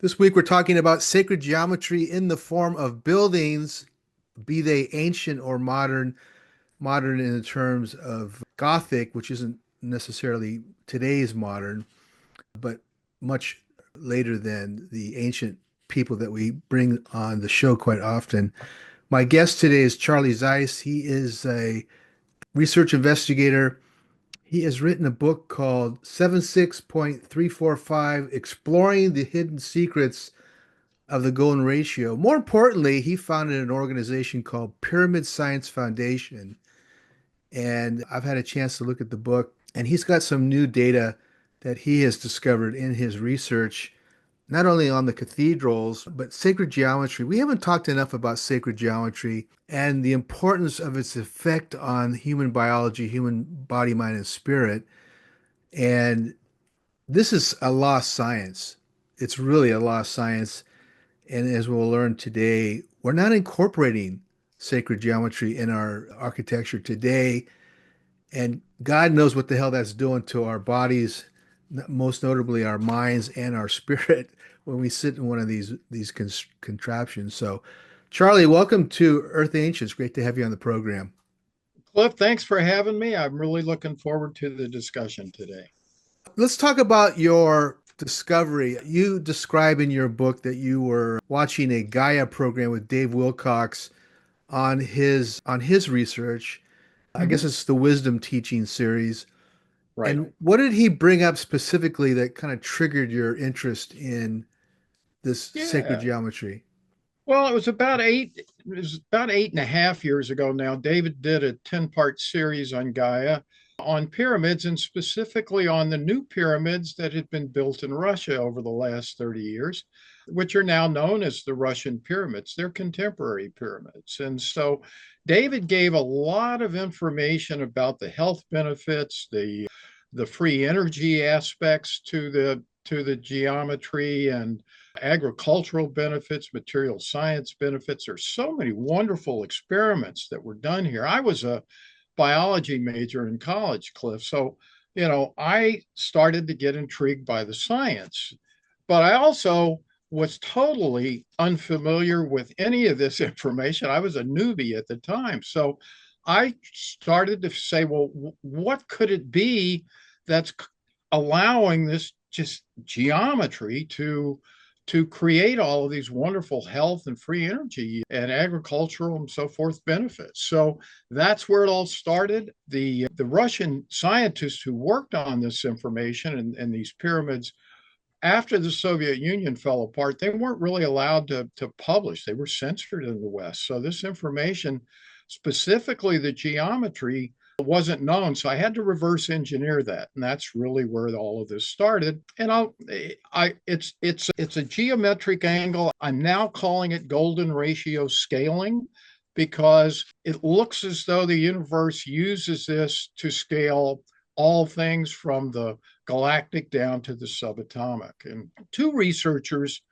This week we're talking about sacred geometry in the form of buildings, be they ancient or modern, modern in the terms of Gothic, which isn't necessarily today's modern, but much later than the ancient people that we bring on the show quite often. My guest today is Charlie Zeis. He is a research investigator. He has written a book called 76.345 Exploring the Hidden Secrets of the Golden Ratio. More importantly, he founded an organization called Pyramid Science Foundation. And I've had a chance to look at the book, and he's got some new data that he has discovered in his research, not only on the cathedrals, but sacred geometry. We haven't talked enough about sacred geometry and the importance of its effect on human biology, human body, mind, and spirit. And this is a lost science. It's really a lost science. And as we'll learn today, we're not incorporating sacred geometry in our architecture today. And God knows what the hell that's doing to our bodies, most notably our minds and our spirit when we sit in one of these contraptions. So, Charlie, welcome to Earth Ancients. Great to have you on the program. Cliff, thanks for having me. I'm really looking forward to the discussion today. Let's talk about your discovery. You describe in your book that you were watching a Gaia program with Dave Wilcox on his research. I guess Mhm. it's the wisdom teaching series. Right. And what did he bring up specifically that kind of triggered your interest in this sacred Yeah. geometry? Well, it was about 8.5 years ago now. David did a 10-part series on Gaia on pyramids and specifically on the new pyramids that had been built in Russia over the last 30 years, which are now known as the Russian pyramids. They're contemporary pyramids. And so David gave a lot of information about the health benefits, the free energy aspects to the geometry and agricultural benefits, material science benefits. There's so many wonderful experiments that were done here. I was a biology major in college, Cliff. So, I started to get intrigued by the science, but I also was totally unfamiliar with any of this information. I was a newbie at the time. So I started to say, well, what could it be that's allowing this just geometry to create all of these wonderful health and free energy and agricultural and so forth benefits. So that's where it all started. The Russian scientists who worked on this information and these pyramids after the Soviet Union fell apart, they weren't really allowed to publish. They were censored in the West. So this information, specifically the geometry, wasn't known. So I had to reverse engineer that, and that's really where all of this started. And it's a geometric angle. I'm now calling it golden ratio scaling because it looks as though the universe uses this to scale all things from the galactic down to the subatomic. And two researchers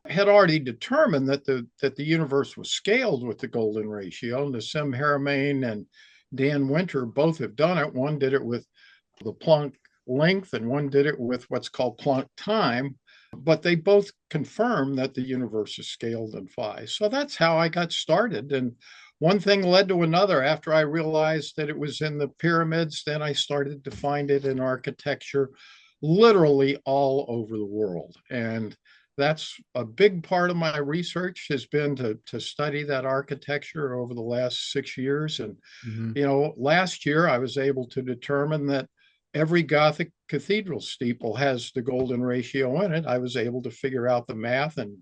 had already determined that the universe was scaled with the golden ratio. Nassim Haramein and Dan Winter both have done it. One did it with the Planck length, and one did it with what's called Planck time. But they both confirm that the universe is scaled in phi. So that's how I got started. And one thing led to another. After I realized that it was in the pyramids, then I started to find it in architecture literally all over the world. And that's a big part of my research has been to study that architecture over the last 6 years. And, Hmm. last year I was able to determine that every Gothic cathedral steeple has the golden ratio in it. I was able to figure out the math and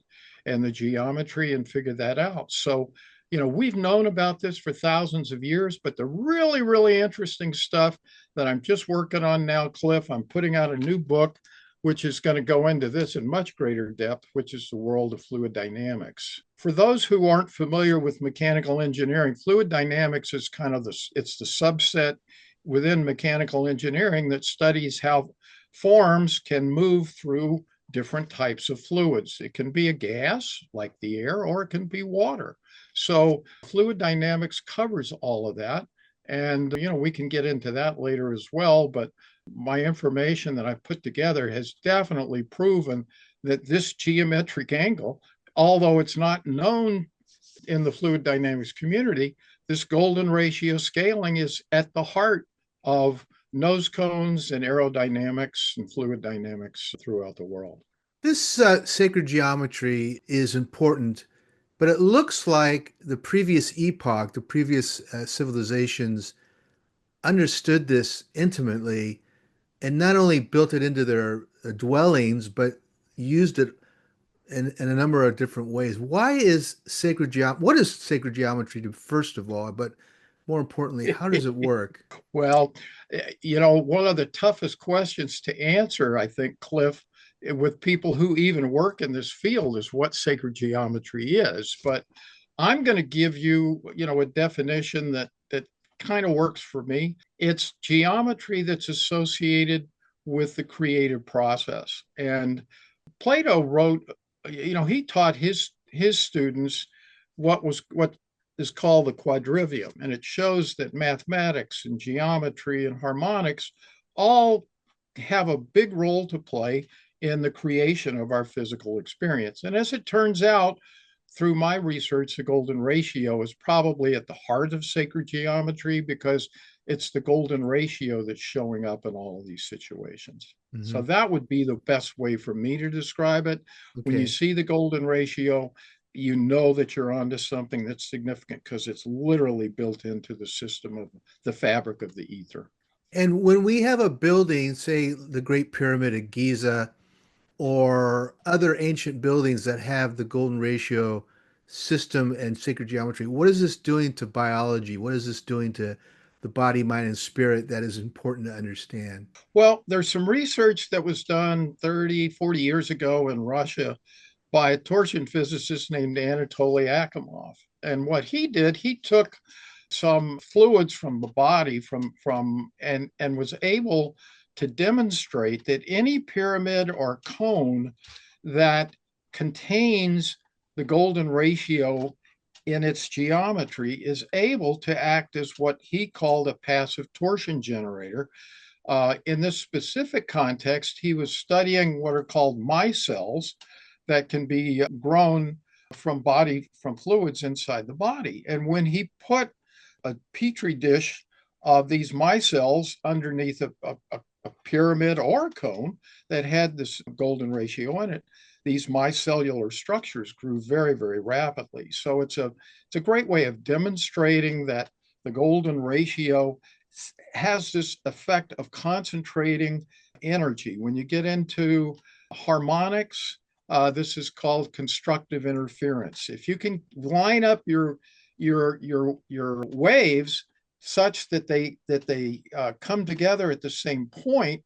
the geometry and figure that out. So, we've known about this for thousands of years, but the really, really interesting stuff that I'm just working on now, Cliff, I'm putting out a new book, which is going to go into this in much greater depth, which is the world of fluid dynamics. For those who aren't familiar with mechanical engineering, fluid dynamics is it's the subset within mechanical engineering that studies how forms can move through different types of fluids. It can be a gas like the air, or it can be water. So fluid dynamics covers all of that. And, we can get into that later as well. But my information that I've put together has definitely proven that this geometric angle, although it's not known in the fluid dynamics community, this golden ratio scaling is at the heart of nose cones and aerodynamics and fluid dynamics throughout the world. This sacred geometry is important, but it looks like the previous epoch, the previous civilizations understood this intimately and not only built it into their dwellings, but used it in a number of different ways. What is sacred geometry, first of all, but more importantly, how does it work? Well, one of the toughest questions to answer, I think, Cliff, with people who even work in this field is what sacred geometry is. But I'm going to give you, a definition that kind of works for me. It's geometry that's associated with the creative process. And Plato wrote, he taught his students what is called the quadrivium, and it shows that mathematics and geometry and harmonics all have a big role to play in the creation of our physical experience. And as it turns out, through my research, the golden ratio is probably at the heart of sacred geometry because it's the golden ratio that's showing up in all of these situations. So Mhm. that would be the best way for me to describe it. When you Okay. see the golden ratio, you know that you're onto something that's significant because it's literally built into the system of the fabric of the ether. And when we have a building, say the Great Pyramid at Giza, or other ancient buildings that have the golden ratio system and sacred geometry, what is this doing to biology? What is this doing to the body, mind, and spirit that is important to understand? Well, there's some research that was done 30, 40 years ago in Russia by a torsion physicist named Anatoly Akimov. And what he did, he took some fluids from the body and was able to demonstrate that any pyramid or cone that contains the golden ratio in its geometry is able to act as what he called a passive torsion generator. In this specific context, he was studying what are called micelles that can be grown from fluids inside the body. And when he put a petri dish of these micelles underneath a pyramid or a cone that had this golden ratio in it, these micellular structures grew very, very rapidly. So it's a great way of demonstrating that the golden ratio has this effect of concentrating energy. When you get into harmonics, this is called constructive interference. If you can line up your waves such that they come together at the same point,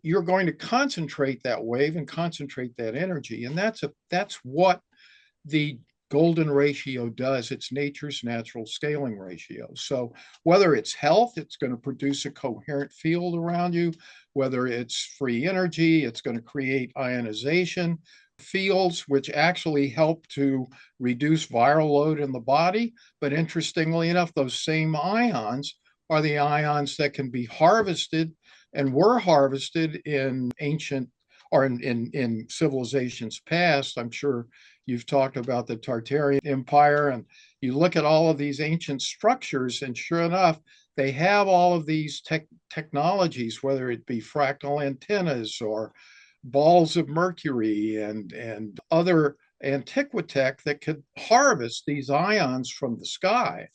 you're going to concentrate that wave and concentrate that energy, and that's what the golden ratio does. It's nature's natural scaling ratio. So whether it's health, it's going to produce a coherent field around you. Whether it's free energy, it's going to create ionization fields, which actually help to reduce viral load in the body. But interestingly enough, those same ions are the ions that can be harvested and were harvested in ancient or in civilizations past. I'm sure you've talked about the Tartarian Empire, and you look at all of these ancient structures, and sure enough, they have all of these technologies, whether it be fractal antennas or balls of mercury and other antiquitech that could harvest these ions from the sky.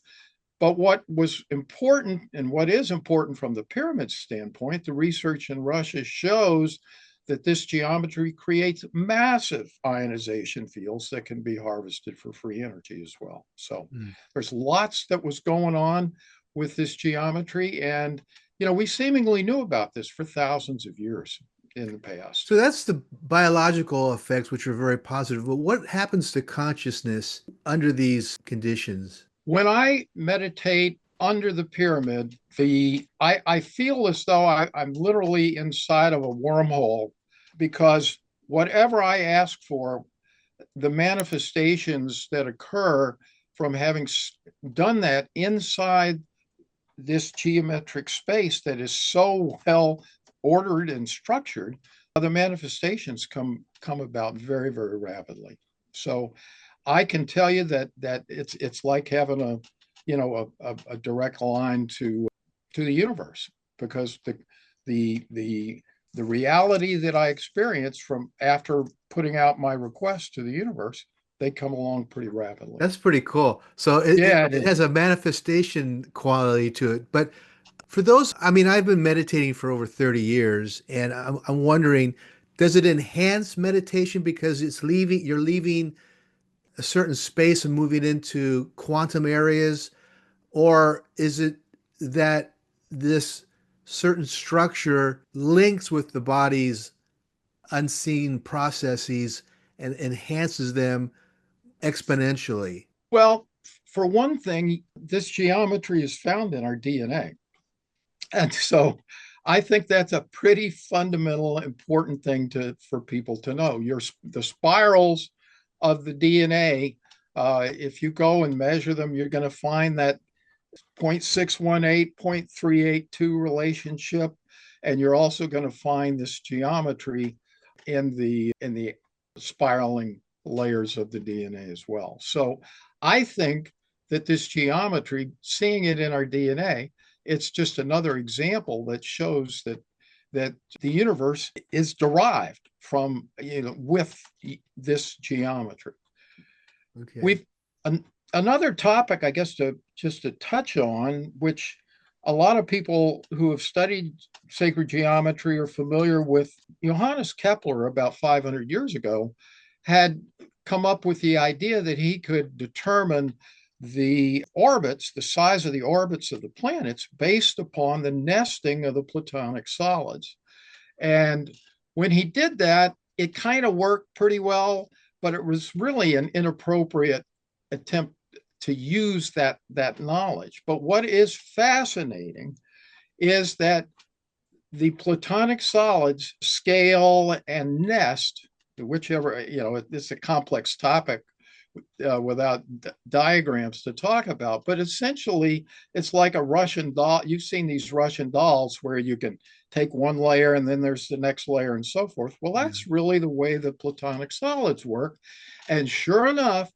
But what was important and what is important from the pyramid standpoint, the research in Russia shows that this geometry creates massive ionization fields that can be harvested for free energy as well. So Mm. there's lots that was going on with this geometry. And, we seemingly knew about this for thousands of years in the past. So that's the biological effects, which are very positive. But what happens to consciousness under these conditions? When I meditate under the pyramid, I feel as though I'm literally inside of a wormhole because whatever I ask for, the manifestations that occur from having done that inside this geometric space that is so well ordered and structured, the manifestations come about very, very rapidly. So I can tell you that it's like having a direct line to the universe, because the the reality that I experience from after putting out my request to the universe, they come along pretty rapidly. That's pretty cool. So Yeah, it it is. has a manifestation quality to it. But for those, I mean, I've been meditating for over 30 years, and I'm wondering, does it enhance meditation because you're leaving a certain space and moving into quantum areas? Or is it that this certain structure links with the body's unseen processes and enhances them exponentially? Well, for one thing, this geometry is found in our DNA. And so I think that's a pretty fundamental, important thing for people to know. The spirals of the DNA, if you go and measure them, you're going to find that 0.618, 0.382 relationship. And you're also going to find this geometry in the spiraling layers of the DNA as well. So I think that this geometry, seeing it in our DNA, it's just another example that shows that the universe is derived from, with this geometry. Okay. We've an, Another topic, I guess, to touch on, which a lot of people who have studied sacred geometry are familiar with. Johannes Kepler, about 500 years ago, had come up with the idea that he could determine the size of the orbits of the planets based upon the nesting of the platonic solids. And when he did that, it kind of worked pretty well, but it was really an inappropriate attempt to use that knowledge. But what is fascinating is that the platonic solids scale and nest, whichever, it's a complex topic without diagrams to talk about. But essentially, it's like a Russian doll. You've seen these Russian dolls where you can take one layer and then there's the next layer and so forth. Well, Yeah. that's really the way the platonic solids work. And sure enough,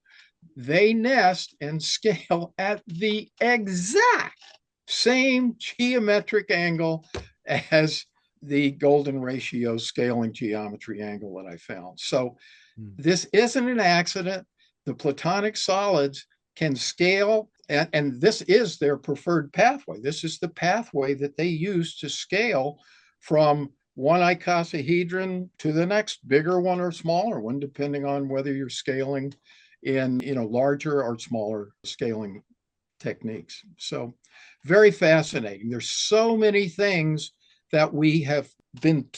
they nest and scale at the exact same geometric angle as the golden ratio scaling geometry angle that I found. So Hmm. this isn't an accident. The platonic solids can scale, and this is their preferred pathway. This is the pathway that they use to scale from one icosahedron to the next bigger one or smaller one, depending on whether you're scaling in larger or smaller scaling techniques. So very fascinating. There's so many things that been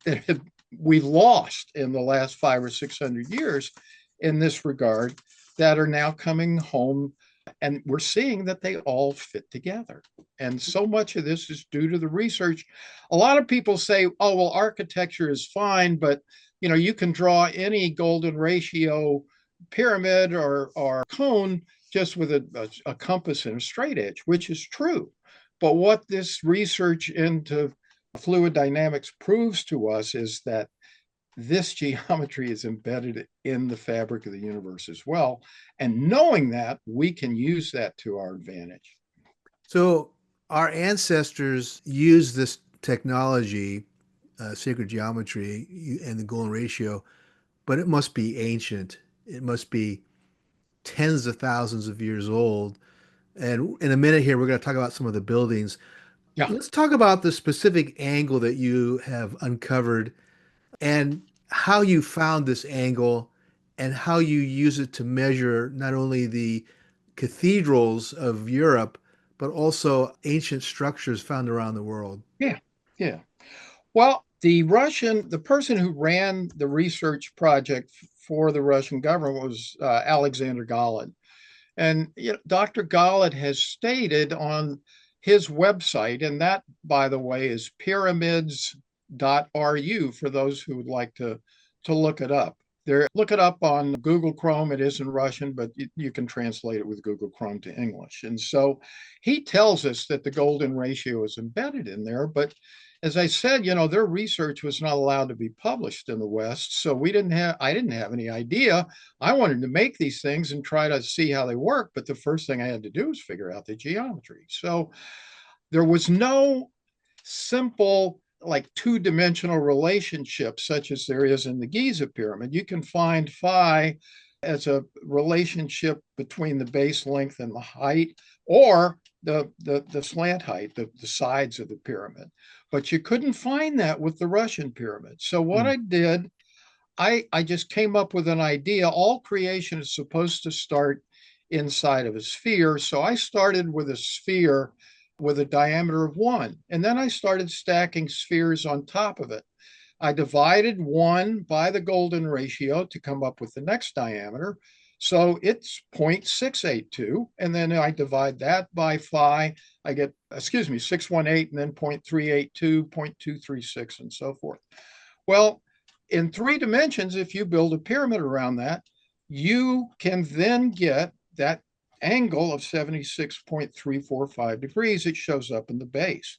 that have, we've lost in the last 500 or 600 years in this regard that are now coming home, and we're seeing that they all fit together. And so much of this is due to the research. A lot of people say, oh, well, architecture is fine, but you can draw any golden ratio pyramid or cone just with a compass and a straight edge, which is true. But what this research into fluid dynamics proves to us is that this geometry is embedded in the fabric of the universe as well. And knowing that, we can use that to our advantage. So our ancestors used this technology, sacred geometry, and the golden ratio, but it must be ancient. It must be tens of thousands of years old. And in a minute here, we're going to talk about some of the buildings. Yeah. Let's talk about the specific angle that you have uncovered and how you found this angle and how you use it to measure not only the cathedrals of Europe, but also ancient structures found around the world. Yeah. Yeah. Well, the person who ran the research project for the Russian government was Alexander Golod. And Dr. Golod has stated on his website, and that, by the way, is pyramids.ru for those who would like to look it up. Look it up on Google Chrome. It is in Russian, but you can translate it with Google Chrome to English. And so he tells us that the golden ratio is embedded in there, but as I said, their research was not allowed to be published in the West. So I didn't have any idea. I wanted to make these things and try to see how they work. But the first thing I had to do was figure out the geometry. So there was no simple, like two-dimensional relationship such as there is in the Giza pyramid. You can find phi as a relationship between the base length and the height, or the slant height, the sides of the pyramid. But you couldn't find that with the Russian pyramid. So what I did, I just came up with an idea. All creation is supposed to start inside of a sphere. So I started with a sphere with a diameter of 1. And then I started stacking spheres on top of it. I divided 1 by the golden ratio to come up with the next diameter. So it's 0.682. And then I divide that by phi. I get, 618, and then 0.382, 0.236, and so forth. Well, in 3 dimensions, if you build a pyramid around that, you can then get that angle of 76.345 degrees. It shows up in the base.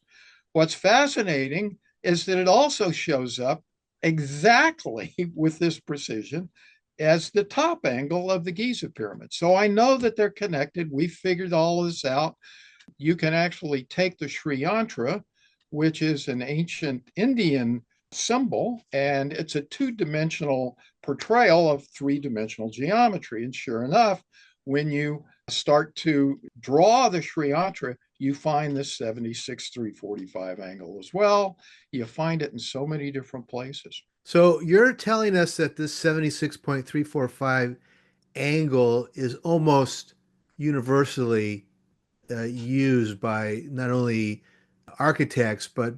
What's fascinating is that it also shows up exactly with this precision as the top angle of the Giza pyramid. So I know that they're connected. We figured all of this out. You can actually take the Sri Yantra, which is an ancient Indian symbol, and it's a 2-dimensional portrayal of 3-dimensional geometry. And sure enough, when you start to draw the Sri Yantra, you find this 76.345 angle as well. You find it in so many different places. So you're telling us that this 76.345 angle is almost universally used by not only architects, but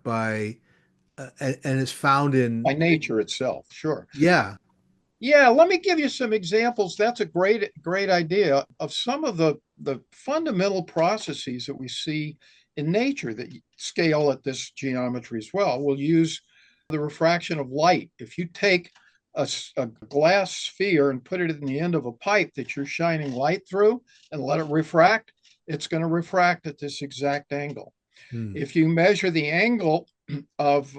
and is found By in, nature itself, sure. yeah. Yeah, let me give you some examples. That's a great idea of some of the fundamental processes that we see in nature that scale at this geometry as well. We'll use the refraction of light. If you take a glass sphere and put it in the end of a pipe that you're shining light through and let it refract, it's going to refract at this exact angle. If you measure the angle of,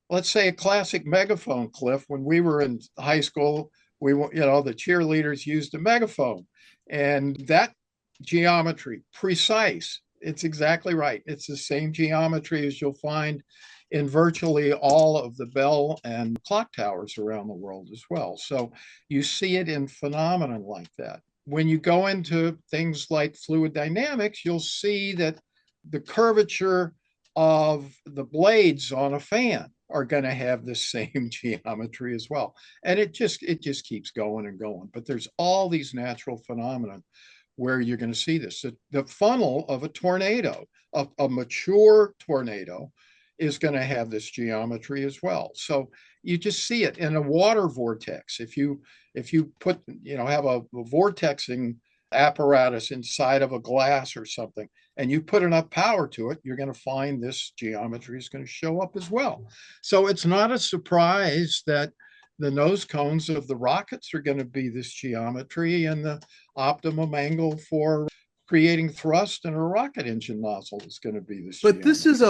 let's say, a classic megaphone, Cliff, when we were in high school, the cheerleaders used a megaphone, and that geometry, precise, it's exactly right. It's the same geometry as you'll find in virtually all of the bell and clock towers around the world as well. So you see it in phenomenon like that. When you go into things like fluid dynamics, you'll see that the curvature of the blades on a fan are going to have the same geometry as well. And it just keeps going and going. But there's all these natural phenomena where you're going to see this. The funnel of a tornado, a mature tornado, is going to have this geometry as well. So you just see it in a water vortex. If you put, have a vortexing apparatus inside of a glass or something, and you put enough power to it, you're going to find this geometry is going to show up as well. So it's not a surprise that the nose cones of the rockets are going to be this geometry, and the optimum angle for creating thrust in a rocket engine nozzle is going to be this But geometry. this is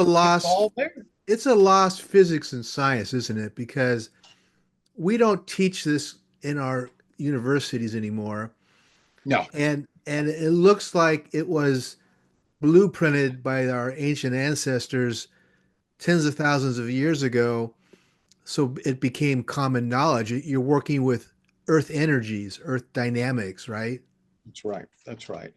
it's a lost physics and science, isn't it? Because we don't teach this in our universities anymore. No. And it looks like it was blueprinted by our ancient ancestors tens of thousands of years ago. So it became common knowledge. You're working with earth energies, earth dynamics, right? That's right. That's right.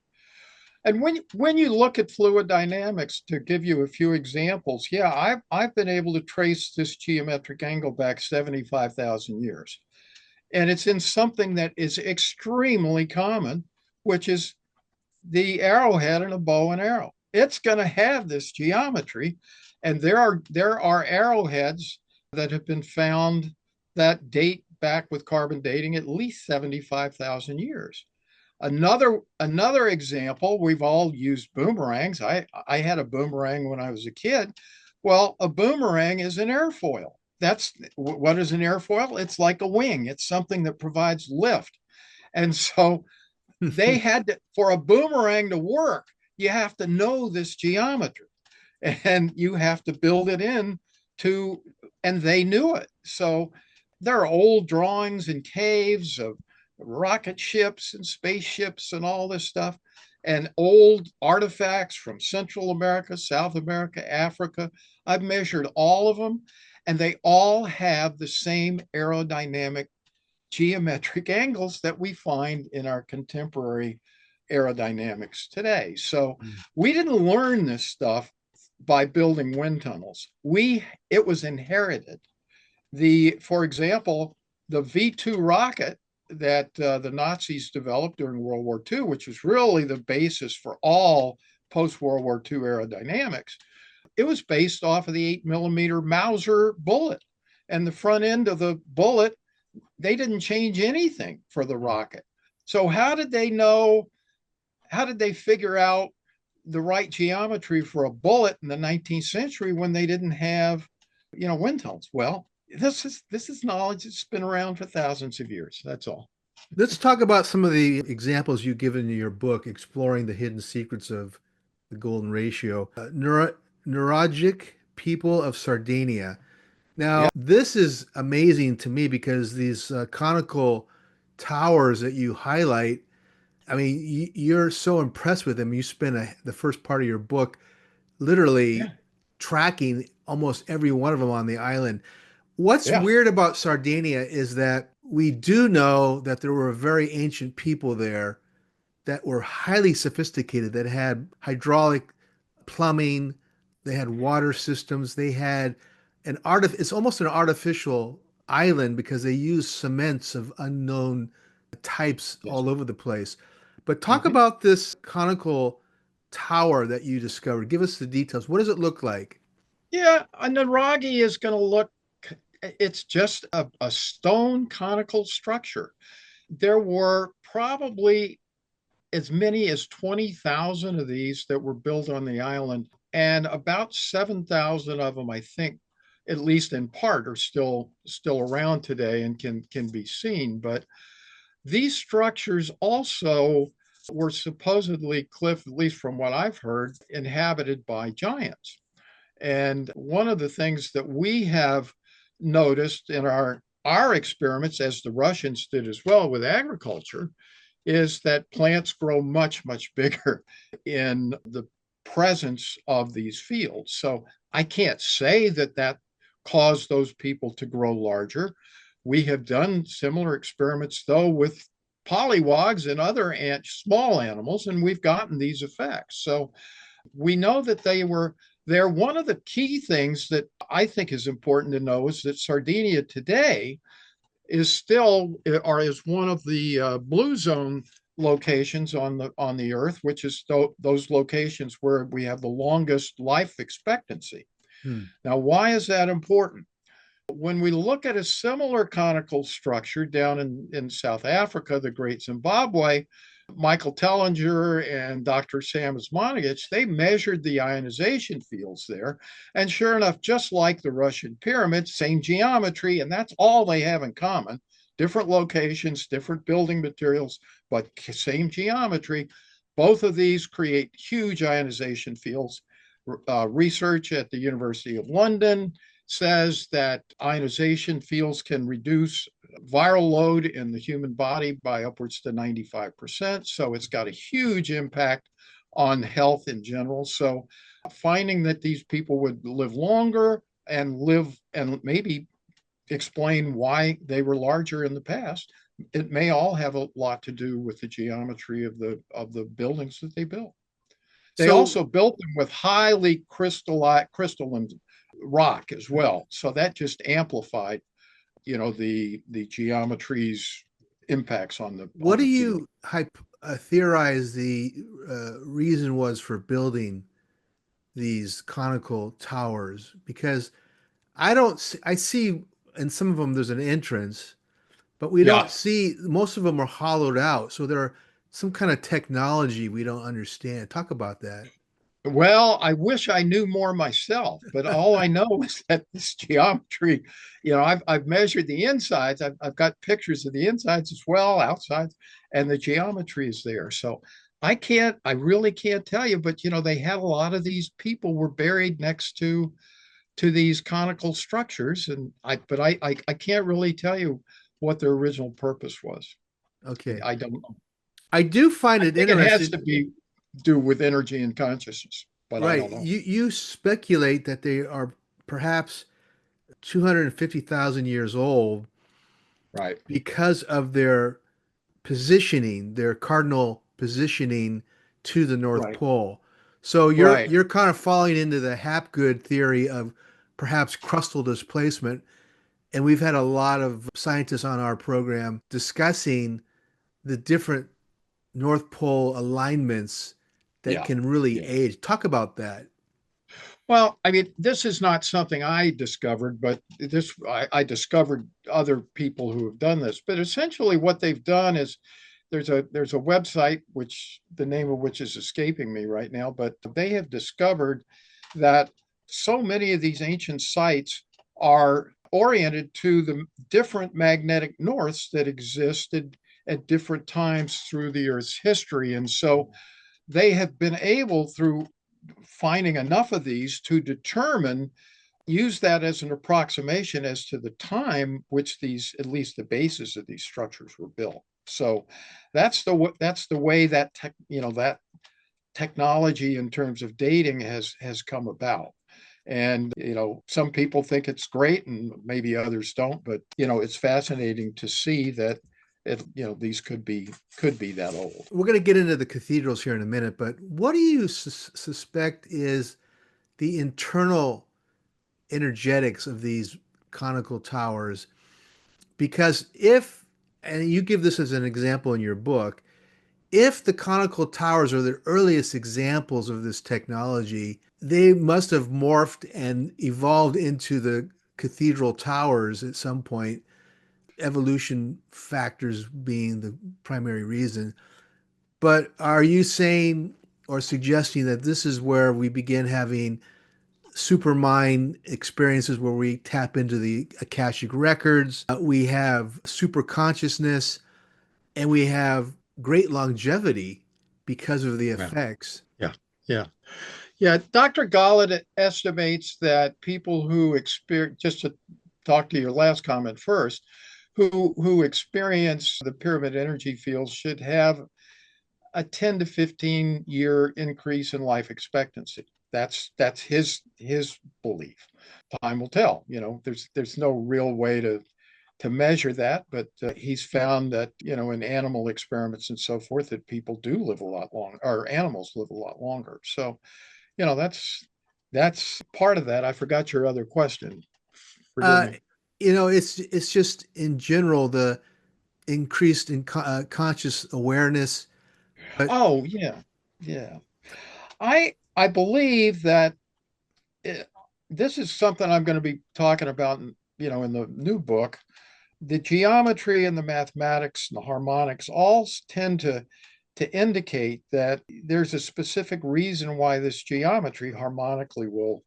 And when you look at fluid dynamics, to give you a few examples, yeah, I've been able to trace this geometric angle back 75,000 years. And it's in something that is extremely common, which is the arrowhead in a bow and arrow. It's going to have this geometry. And there are arrowheads that have been found that date back with carbon dating at least 75,000 years. Another example, we've all used boomerangs. I had a boomerang when I was a kid. Well, a boomerang is an airfoil. That's what is an airfoil? It's like a wing. It's something that provides lift. And so they had to, for a boomerang to work, you have to know this geometry, and you have to build it in to, and they knew it. So there are old drawings in caves of rocket ships and spaceships and all this stuff, and old artifacts from Central America, South America, Africa. I've measured all of them, and they all have the same aerodynamic geometric angles that we find in our contemporary aerodynamics today. So Mm. we didn't learn this stuff by building wind tunnels. It was inherited. For example, the V2 rocket that the Nazis developed during World War II, which was really the basis for all post World War II aerodynamics, it was based off of the 8 millimeter Mauser bullet. And the front end of the bullet, they didn't change anything for the rocket. So how did they know? How did they figure out the right geometry for a bullet in the 19th century when they didn't have, wind tunnels? Well, this is knowledge that's been around for thousands of years. That's all. Let's talk about some of the examples you give in your book, Exploring the Hidden Secrets of the Golden Ratio. Neurologic people of Sardinia. Now, Yeah, this is amazing to me because these conical towers that you highlight, I mean, you're so impressed with them. You spend the first part of your book literally yeah, tracking almost every one of them on the island. What's yeah. weird about Sardinia is that we do know that there were very ancient people there that were highly sophisticated, that had hydraulic plumbing, they had water systems, they had it's almost an artificial island because they use cements of unknown types Yes. all over the place. But talk Mhm. about this conical tower that you discovered. Give us the details. What does it look like? Yeah, a Naragi is going to look, it's just a stone conical structure. There were probably as many as 20,000 of these that were built on the island, and about 7,000 of them, I think, at least in part, are still around today and can be seen. But these structures also were supposedly, Cliff, at least from what I've heard, inhabited by giants. And one of the things that we have noticed in our experiments, as the Russians did as well with agriculture, is that plants grow much, much bigger in the presence of these fields. So I can't say that caused those people to grow larger. We have done similar experiments, though, with polywogs and other small animals, and we've gotten these effects. So we know that they were there. One of the key things that I think is important to know is that Sardinia today is still or is one of the blue zone locations on the Earth, which is those locations where we have the longest life expectancy. Hmm. Now, why is that important? When we look at a similar conical structure down in South Africa, the Great Zimbabwe, Michael Tellinger and Dr. Sam Osmanagich, they measured the ionization fields there. And sure enough, just like the Russian pyramids, same geometry, and that's all they have in common. Different locations, different building materials, but same geometry. Both of these create huge ionization fields. Research at the University of London says that ionization fields can reduce viral load in the human body by upwards to 95%. So it's got a huge impact on health in general. So finding that these people would live longer and maybe explain why they were larger in the past, it may all have a lot to do with the geometry of the buildings that they built. They So, also built them with highly crystalline rock as well. So that just amplified, the geometry's impacts on the what on do the field. you theorize the reason was for building these conical towers? Because I see in some of them there's an entrance, but we don't Yeah. see, most of them are hollowed out. So there are some kind of technology we don't understand. Talk about that. Well, I wish I knew more myself, but all I know is that this geometry, I've measured the insides. I've got pictures of the insides as well, outsides, and the geometry is there. So I really can't tell you, but they had a lot of these people were buried next to to these conical structures. And I can't really tell you what their original purpose was. Okay. I don't know. I do find I it think it has to interesting. be do with energy and consciousness, but I Right. don't know. You speculate that they are perhaps 250,000 years old Right. because of their positioning, their cardinal positioning to the North Right. Pole. So Right. you're kind of falling into the Hapgood theory of perhaps crustal displacement. And we've had a lot of scientists on our program discussing the different North Pole alignments that Yeah. can really Yeah. age. Talk about that. Well, I mean, this is not something I discovered, but I discovered other people who have done this. But essentially, what they've done is there's a website which the name of which is escaping me right now, but they have discovered that so many of these ancient sites are oriented to the different magnetic norths that existed at different times through the Earth's history, and so they have been able through finding enough of these to determine use that as an approximation as to the time which these at least the basis of these structures were built. So that's the way that that technology in terms of dating has come about. And some people think it's great and maybe others don't, but it's fascinating to see that these could be that old. We're going to get into the cathedrals here in a minute, but what do you suspect is the internal energetics of these conical towers? Because if, and you give this as an example in your book, if the conical towers are the earliest examples of this technology, they must have morphed and evolved into the cathedral towers at some point, evolution factors being the primary reason. But are you saying or suggesting that this is where we begin having supermind experiences where we tap into the Akashic records? We have super consciousness and we have great longevity because of the Yeah. effects. Yeah. Yeah. Yeah, Dr. Gollett estimates that people who experience, just to talk to your last comment first, who experience the pyramid energy fields should have a 10 to 15 year increase in life expectancy. That's his belief. Time will tell. There's no real way to measure that, but he's found that in animal experiments and so forth that people do live a lot longer, or animals live a lot longer. So that's part of that. I forgot your other question. Forgive Uh, me. it's just in general the increased in conscious awareness. But Oh yeah, yeah. I believe that it, this is something I'm going to be talking about, in the new book. The geometry and the mathematics and the harmonics all tend to indicate that there's a specific reason why this geometry harmonically will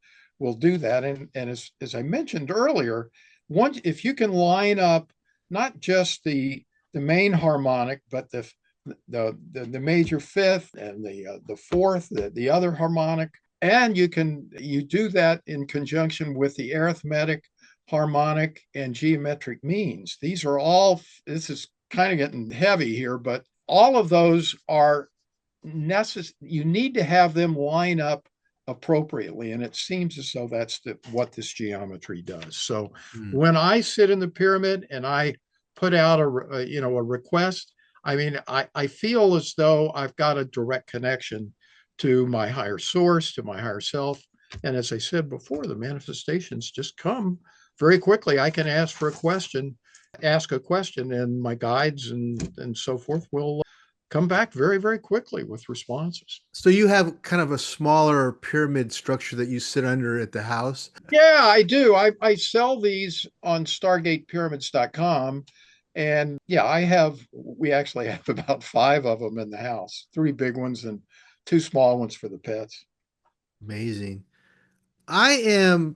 do that. And as I mentioned earlier, once if you can line up not just the main harmonic, but the major fifth and the fourth, the other harmonic, and you do that in conjunction with the arithmetic, harmonic, and geometric means. This is kind of getting heavy here, but all of those are necessary. You need to have them line up appropriately, and it seems as though that's what this geometry does. So hmm. when I sit in the pyramid and I put out a request, I mean, I feel as though I've got a direct connection to my higher source, to my higher self. And as I said before, the manifestations just come very quickly. I can ask a question, and my guides and so forth will come back very, very quickly with responses. So you have kind of a smaller pyramid structure that you sit under at the house. Yeah, I do. I sell these on StargatePyramids.com. And yeah, we actually have about five of them in the house, three big ones and two small ones for the pets. Amazing. I am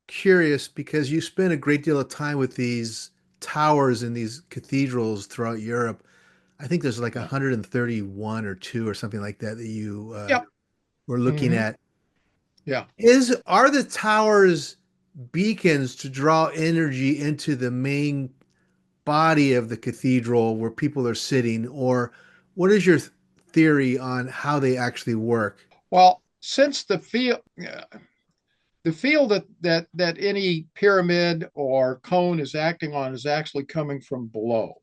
curious because you spend a great deal of time with these towers and these cathedrals throughout Europe. I think there's like Yeah. 131 or two or something like that that you Yep. were looking Hmm. at. Yeah. Are the towers beacons to draw energy into the main body of the cathedral where people are sitting, or what is your theory on how they actually work? Well, since the field that any pyramid or cone is acting on is actually coming from below.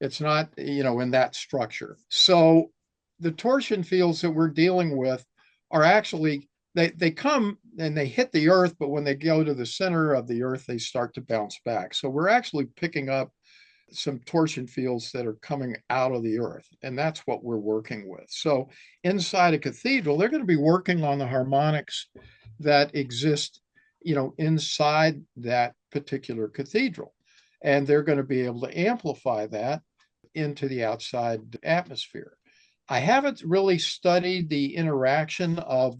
It's not, in that structure. So the torsion fields that we're dealing with are actually they come and they hit the earth, but when they go to the center of the earth, they start to bounce back. So we're actually picking up some torsion fields that are coming out of the earth, and that's what we're working with. So inside a cathedral, they're going to be working on the harmonics that exist, inside that particular cathedral, and they're going to be able to amplify that into the outside atmosphere. I haven't really studied the interaction of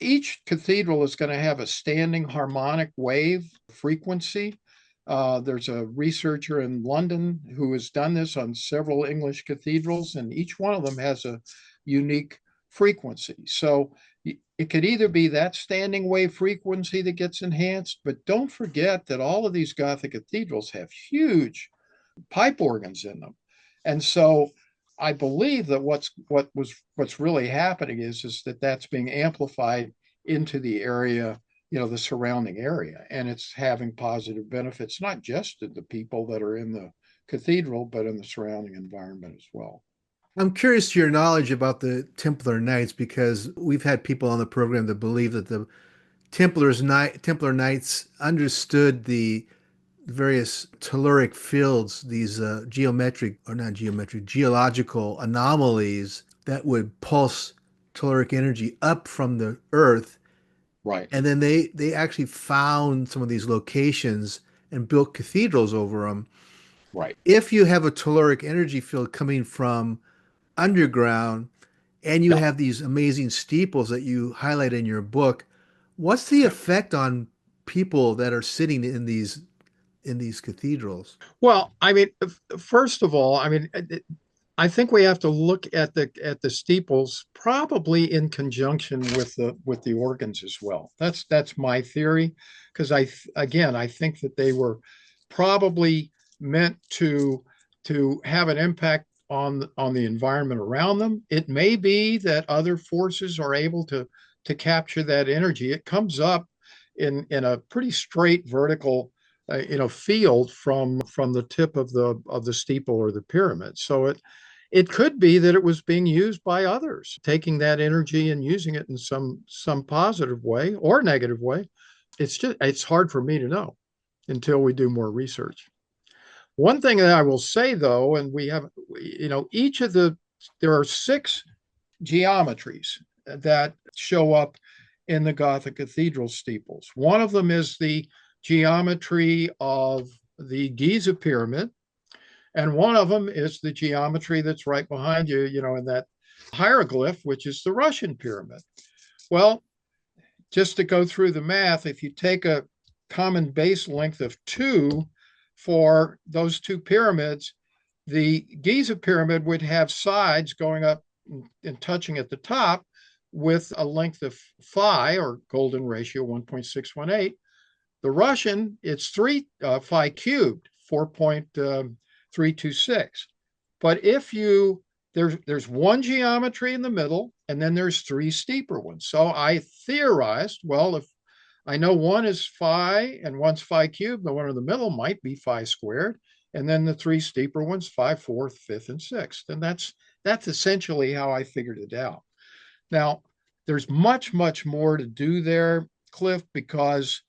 each cathedral is going to have a standing harmonic wave frequency. There's a researcher in London who has done this on several English cathedrals, and each one of them has a unique frequency. So it could either be that standing wave frequency that gets enhanced, but don't forget that all of these Gothic cathedrals have huge pipe organs in them. And so I believe that what's really happening is that that's being amplified into the area, the surrounding area, and it's having positive benefits, not just to the people that are in the cathedral, but in the surrounding environment as well. I'm curious to your knowledge about the Templar Knights because we've had people on the program that believe that the Templar Knights understood the various telluric fields, these geometric or not geometric, geological anomalies that would pulse telluric energy up from the earth. Right, And then they actually found some of these locations and built cathedrals over them. right. If you have a telluric energy field coming from underground and you Yeah, have these amazing steeples that you highlight in your book, what's the yeah. effect on people that are sitting in these cathedrals? Well, I mean, first of all, I mean, I think we have to look at the steeples probably in conjunction with the organs as well. That's my theory, because I think that they were probably meant to have an impact on the environment around them. It may be that other forces are able to capture that energy. It comes up in a pretty straight vertical field from the tip of the steeple or the pyramid. So it could be that it was being used by others, taking that energy and using it in some positive way or negative way. It's hard for me to know until we do more research. One thing that I will say though, and we have, each of there are six geometries that show up in the Gothic cathedral steeples. One of them is the geometry of the Giza pyramid, and one of them is the geometry that's right behind you, in that hieroglyph, which is the Russian pyramid. Well, just to go through the math, if you take a common base length of 2 for those two pyramids, the Giza pyramid would have sides going up and touching at the top with a length of phi, or golden ratio 1.618. The Russian, it's 3 phi cubed, 4.326. But if there's one geometry in the middle, and then there's 3 steeper ones. So I theorized, well, if I know one is phi and one's phi cubed, the one in the middle might be phi squared, and then the 3 steeper ones, 5, 4th, 5th, and 6th. And that's essentially how I figured it out. Now, there's much, much more to do there, Cliff, because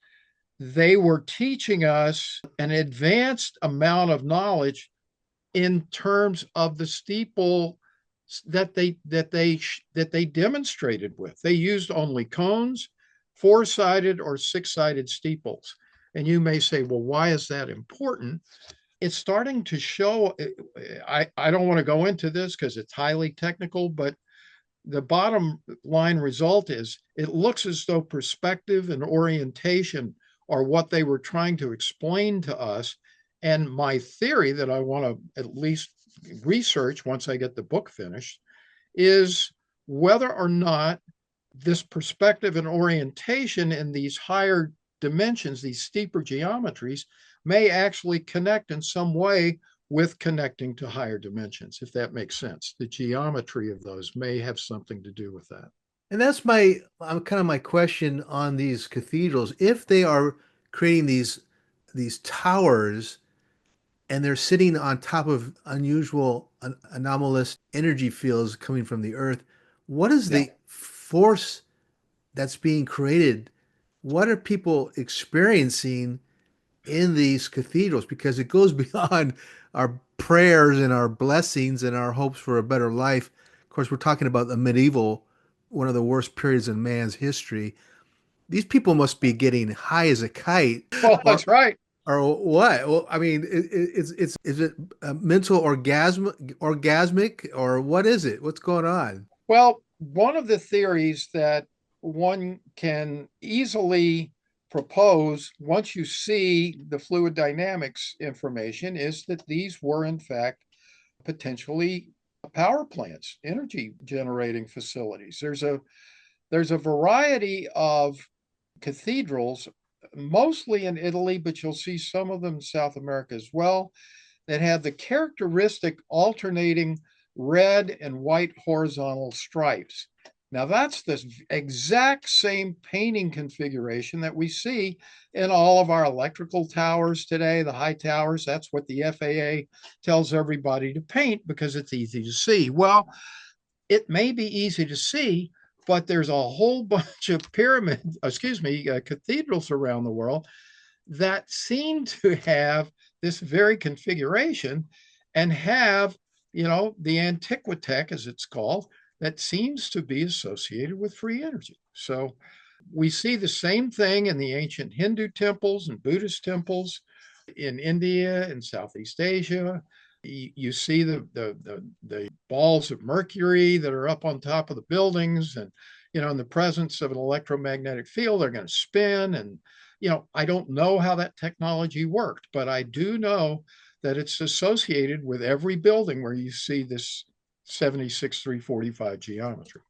they were teaching us an advanced amount of knowledge in terms of the steeple that they demonstrated with. They used only cones, 4-sided or 6-sided steeples. And you may say, well, why is that important? It's starting to show. I don't want to go into this because it's highly technical, but the bottom line result is it looks as though perspective and orientation are what they were trying to explain to us. And my theory that I want to at least research once I get the book finished is whether or not this perspective and orientation in these higher dimensions, these steeper geometries, may actually connect in some way with connecting to higher dimensions, if that makes sense. The geometry of those may have something to do with that. And that's my kind of my question on these cathedrals. If they are creating these towers and they're sitting on top of unusual anomalous energy fields coming from the earth, what is Yeah. the force that's being created? What are people experiencing in these cathedrals? Because it goes beyond our prayers and our blessings and our hopes for a better life. Of course, we're talking about the medieval, one of the worst periods in man's history. These people must be getting high as a kite, Well, or that's right. or what? Well, I mean, it's is it a mental orgasmic, or what is it? What's going on? Well, one of the theories that one can easily propose once you see the fluid dynamics information is that these were, in fact, potentially power plants, energy generating facilities. There's a variety of cathedrals, mostly in Italy, but you'll see some of them in South America as well, that have the characteristic alternating red and white horizontal stripes. Now, that's the exact same painting configuration that we see in all of our electrical towers today, the high towers. That's what the FAA tells everybody to paint because it's easy to see. Well, it may be easy to see, but there's a whole bunch of cathedrals around the world that seem to have this very configuration and have, the antiquitech, as it's called, that seems to be associated with free energy. So we see the same thing in the ancient Hindu temples and Buddhist temples in India and Southeast Asia. You see the balls of mercury that are up on top of the buildings, and in the presence of an electromagnetic field, they're going to spin. And I don't know how that technology worked, but I do know that it's associated with every building where you see this 76-345 geometry.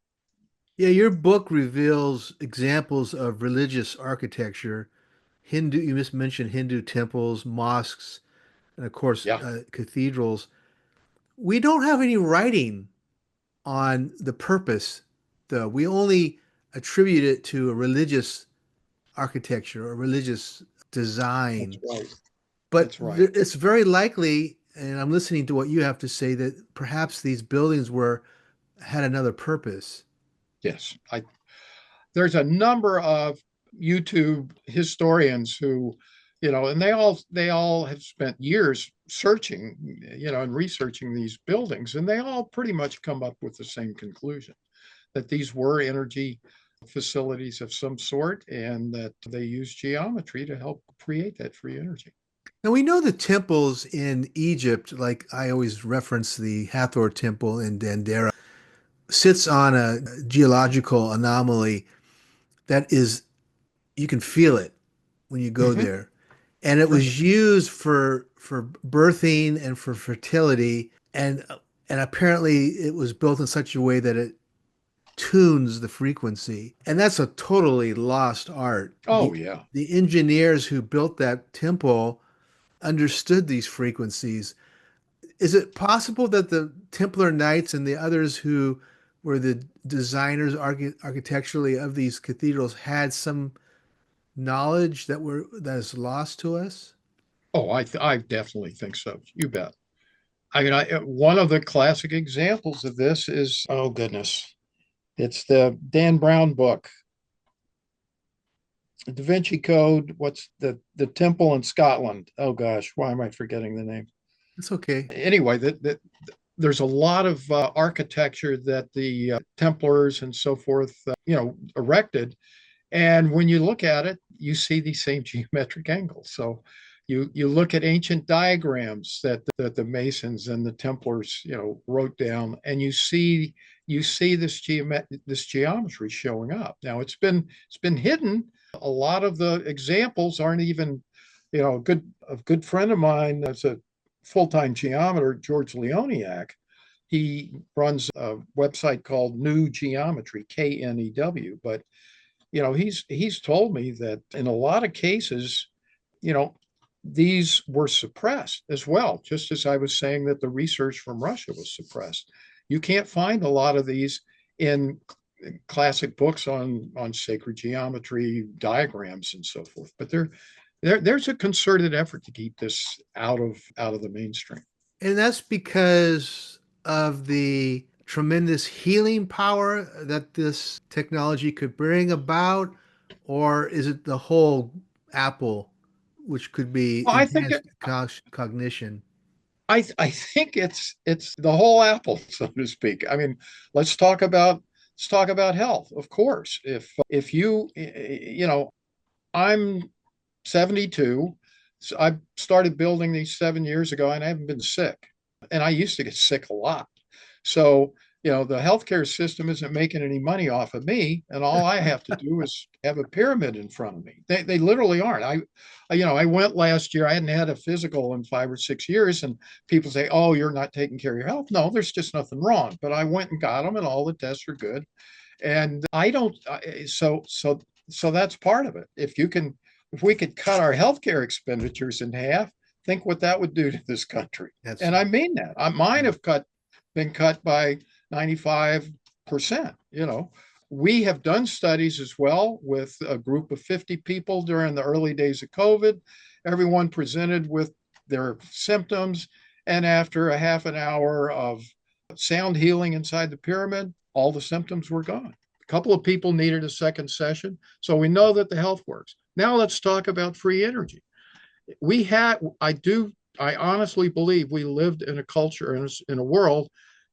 Yeah, your book reveals examples of religious architecture. You just mentioned Hindu temples, mosques, and of course, Yeah, cathedrals. We don't have any writing on the purpose, though. We only attribute it to a religious architecture or religious that's design. right. But That's right. it's very likely, and I'm listening to what you have to say, that perhaps these buildings were had another purpose. Yes. There's a number of YouTube historians who, and they all have spent years searching, and researching these buildings, and they all pretty much come up with the same conclusion that these were energy facilities of some sort and that they use geometry to help create that free energy. Now we know the temples in Egypt, like I always reference the Hathor Temple in Dendera, sits on a geological anomaly that is, you can feel it when you go Mm-hmm. there. And it Sure. was used for birthing and for fertility. And apparently it was built in such a way that it tunes the frequency. And that's a totally lost art. Oh, yeah. The engineers who built that temple understood these frequencies. Is it possible that the Templar Knights and the others who were the designers architecturally of these cathedrals had some knowledge that is lost to us? Oh, I definitely think so. You bet. I mean, one of the classic examples of this is, oh goodness, it's the Dan Brown book, Da Vinci Code. What's the temple in Scotland? Oh gosh, why am I forgetting the name? It's okay. Anyway, that there's a lot of architecture that the Templars and so forth, erected. And when you look at it, you see these same geometric angles. So you look at ancient diagrams that the Masons and the Templars, wrote down, and you see this geometry showing up. Now it's been hidden. A lot of the examples aren't even, a good friend of mine that's a full-time geometer, George Leoniak. He runs a website called New Geometry, KNEW, but he's told me that in a lot of cases, you know, these were suppressed as well, just as I was saying that the research from Russia was suppressed. You can't find a lot of these in classic books on sacred geometry, diagrams, and so forth. But there's a concerted effort to keep this out of the mainstream. And that's because of the tremendous healing power that this technology could bring about, or is it the whole apple, which could be Well, enhanced cognition? I think it's the whole apple, so to speak. I mean, let's talk about let's talk about health. Of course, if I'm 72, so I started building these 7 years ago, and I haven't been sick. And I used to get sick a lot. So, the healthcare system isn't making any money off of me, and all I have to do is have a pyramid in front of me. They literally aren't. I went last year. I hadn't had a physical in 5 or 6 years, and people say, "Oh, you're not taking care of your health." No, there's just nothing wrong. But I went and got them, and all the tests are good. And I don't. So that's part of it. If we could cut our healthcare expenditures in half, think what that would do to this country. That's And I mean that. Mine have been cut by 95%. We have done studies as well with a group of 50 people during the early days of COVID. Everyone presented with their symptoms. And after a half an hour of sound healing inside the pyramid, all the symptoms were gone. A couple of people needed a second session. So we know that the health works. Now let's talk about free energy. I honestly believe we lived in a culture, in a world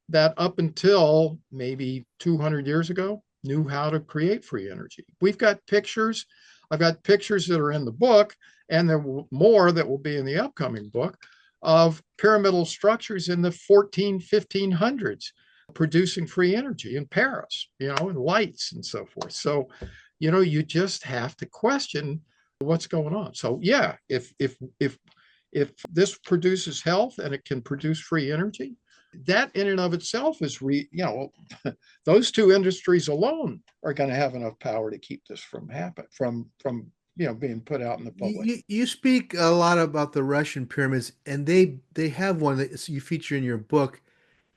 that up until maybe 200 years ago knew how to create free energy. We've got pictures. I've got pictures that are in the book, and there will more that will be in the upcoming book, of pyramidal structures in the 1500s producing free energy in Paris, and lights and so forth. So, you just have to question what's going on. So yeah, if this produces health and it can produce free energy, that in and of itself is those two industries alone are going to have enough power to keep this from being put out in the public. you speak a lot about the Russian pyramids, and they have one that you feature in your book.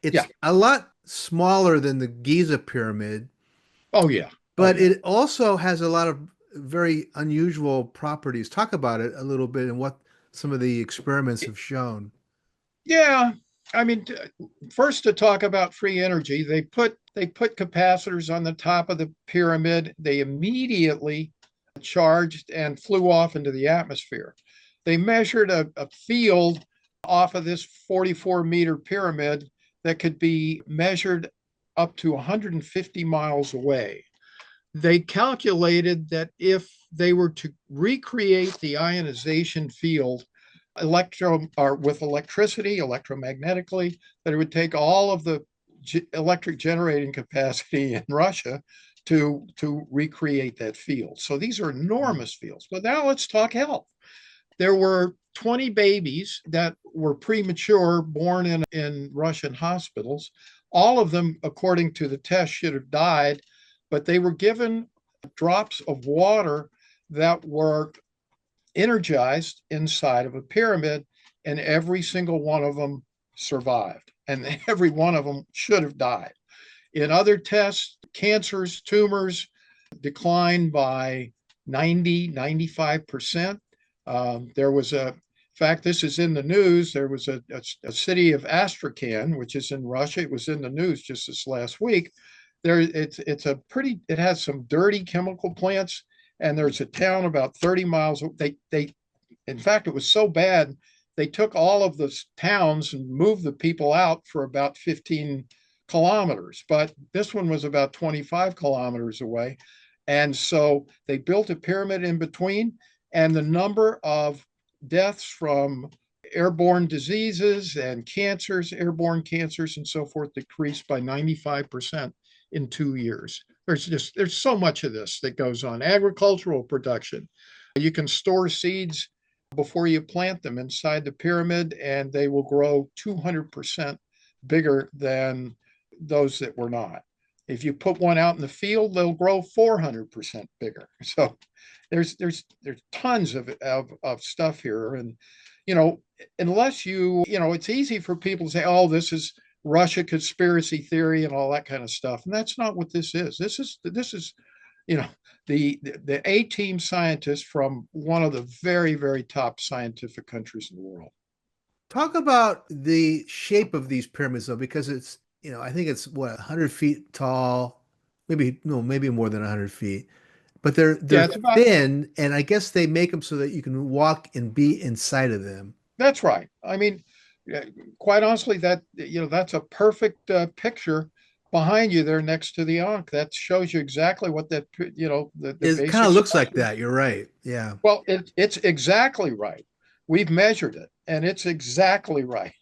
Yeah. It's a lot smaller than the Giza pyramid, Oh yeah. Oh but yeah. it also has a lot of very unusual properties. Talk about it a little bit and what some of the experiments have shown. Yeah. I mean, first to talk about free energy, they put capacitors on the top of the pyramid. They immediately charged and flew off into the atmosphere. They measured a field off of this 44-meter pyramid that could be measured up to 150 miles away. They calculated that if they were to recreate the ionization field with electricity, electromagnetically, that it would take all of the electric generating capacity in Russia to recreate that field. So these are enormous fields. But now let's talk health. There were 20 babies that were premature, born in Russian hospitals. All of them, according to the test, should have died, but they were given drops of water that were energized inside of a pyramid, and every single one of them survived, and every one of them should have died. In other tests, cancers, tumors declined by 95%. There was in fact, this is in the news. There was a city of Astrakhan, which is in Russia. It was in the news just this last week. It has some dirty chemical plants, and there's a town about 30 miles. In fact, it was so bad, they took all of the towns and moved the people out for about 15 kilometers. But this one was about 25 kilometers away. And so they built a pyramid in between, and the number of deaths from airborne diseases and cancers, airborne cancers and so forth, decreased by 95% in 2 years. There's so much of this that goes on. Agricultural production. You can store seeds before you plant them inside the pyramid, and they will grow 200% bigger than those that were not. If you put one out in the field, they'll grow 400% bigger. So there's tons of stuff here. And, you know, unless it's easy for people to say, oh, this is Russia conspiracy theory and all that kind of stuff. And that's not what this is. This is you know, the A team scientists from one of the very, very top scientific countries in the world. Talk about the shape of these pyramids, though, because I think it's what, 100 feet tall, maybe, no, maybe more than 100 feet, but they're Yeah, it's about thin, and I guess they make them so that you can walk and be inside of them. that's right. I mean, quite honestly, that's a perfect picture behind you there next to the Ankh. That shows you exactly what the It kind basic of looks like structure. that. You're right. Yeah. Well, it's exactly right. We've measured it, and it's exactly right.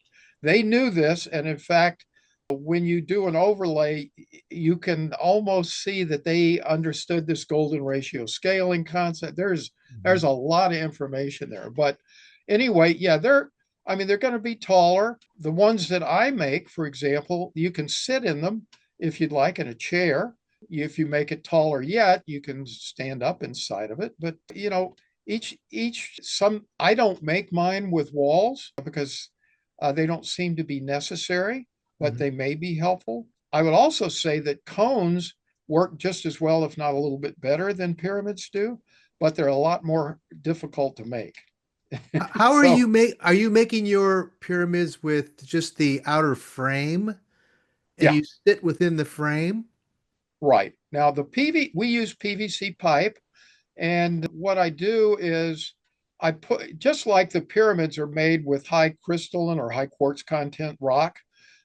They knew this, and in fact, when you do an overlay, you can almost see that they understood this golden ratio scaling concept. There's Mhm. a lot of information there. But anyway, yeah, they're going to be taller. The ones that I make, for example, you can sit in them if you'd like in a chair. If you make it taller yet, you can stand up inside of it. But each some I don't make mine with walls because they don't seem to be necessary, but Mhm. they may be helpful. I would also say that cones work just as well, if not a little bit better than pyramids do, but they're a lot more difficult to make. How So, are you making your pyramids with just the outer frame and yeah, you sit within the frame? right. Now we use PVC pipe, and what I do is I put just like the pyramids are made with high crystalline or high quartz content rock,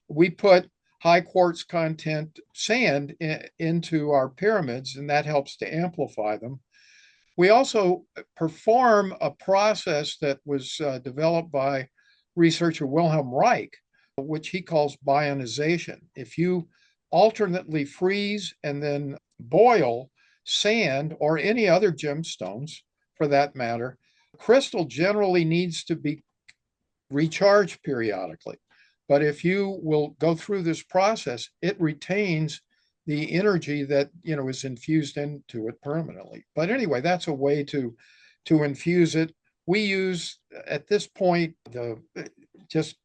we put high quartz content sand into our pyramids, and that helps to amplify them. We also perform a process that was developed by researcher Wilhelm Reich, which he calls bionization. If you alternately freeze and then boil sand or any other gemstones for that matter, crystal generally needs to be recharged periodically. But if you will go through this process, it retains the energy that is infused into it permanently. But anyway, that's a way to infuse it. We use at this point the just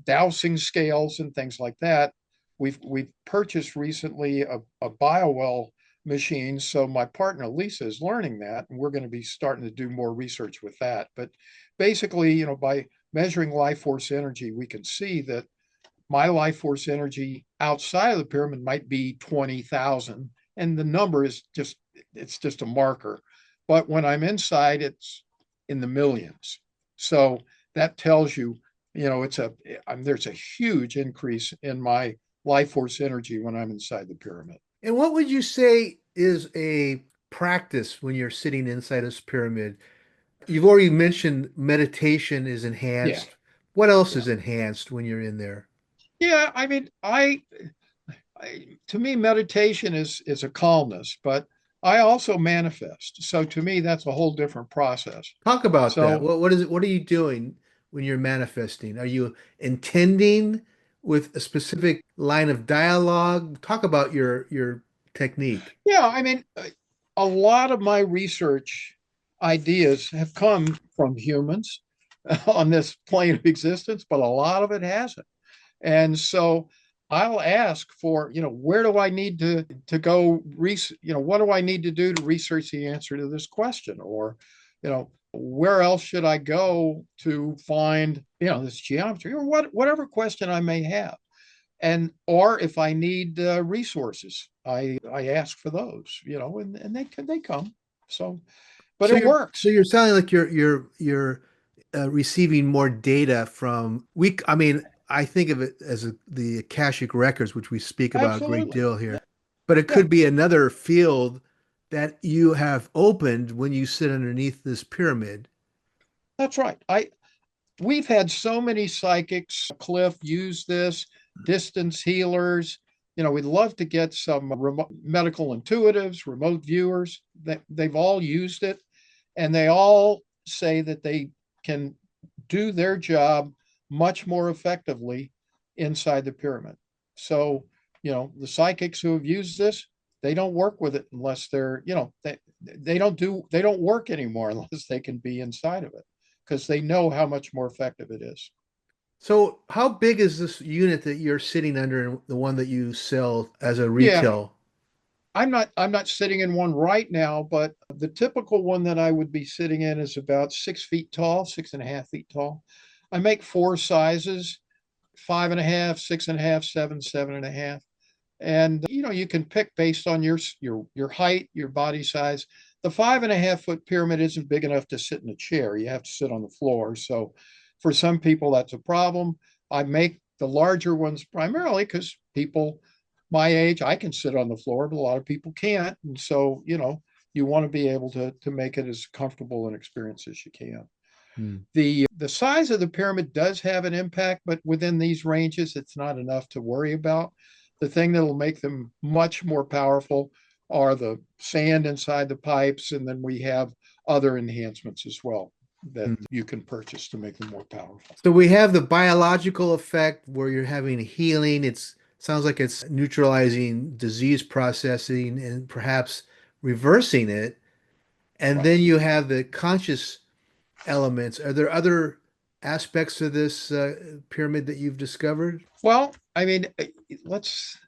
dowsing scales and things like that. We've purchased recently a biowell machine, so my partner Lisa is learning that, and we're going to be starting to do more research with that. But basically, by measuring life force energy, we can see that my life force energy outside of the pyramid might be 20,000, and the number is just a marker. But when I'm inside, it's in the millions. So that tells you, there's a huge increase in my life force energy when I'm inside the pyramid. And what would you say is a practice when you're sitting inside this pyramid? You've already mentioned meditation is Yeah, enhanced. What else yeah, is enhanced when you're in there? yeah. I mean, to me, meditation is a calmness, but I also manifest. So to me, that's a whole different process. Talk about that. So What is it? What are you doing when you're manifesting? Are you intending with a specific line of dialogue? Talk about your technique. yeah, I mean, a lot of my research ideas have come from humans on this plane of existence, but a lot of it hasn't. And so I'll ask for, where do I need to go what do I need to do to research the answer to this question? Or, where else should I go to find, this geometry or whatever question I may have? And or if I need resources, I ask for those, and they come. So, but So it so works. you're sounding like you're receiving more data from we. I mean, I think of it as the Akashic records, which we speak about a great Absolutely. deal here. But it Yeah, could be another field that you have opened when you sit underneath this pyramid. that's right. We've had so many psychics, Cliff, use this, distance healers. We'd love to get some remote medical intuitives, remote viewers that they've all used it, and they all say that they can do their job much more effectively inside the pyramid. So The psychics who have used this, they don't work with it unless they don't work anymore unless they can be inside of it because they know how much more effective it is. So, how big is this unit that you're sitting under, and the one that you sell as a Yeah, retail? I'm not sitting in one right now, but the typical one that I would be sitting in is about 6 feet tall, 6.5 feet tall. I make four sizes: 5.5, 6.5, 7, 7.5. And you can pick based on your height, your body size. The 5.5 foot pyramid isn't big enough to sit in a chair. You have to sit on the floor. So for some people, that's a problem. I make the larger ones primarily because people my age, I can sit on the floor, but a lot of people can't. And so, you want to be able to make it as comfortable an experience as you can. Hmm. The size of the pyramid does have an impact, but within these ranges, it's not enough to worry about. The thing that will make them much more powerful are the sand inside the pipes, and then we have other enhancements as well that Hmm. you can purchase to make them more powerful. So we have the biological effect where you're having healing. It's sounds like it's neutralizing disease processing and perhaps reversing it. And Right. then you have the conscious elements. Are there other aspects of this pyramid that you've discovered? Well, I mean, let's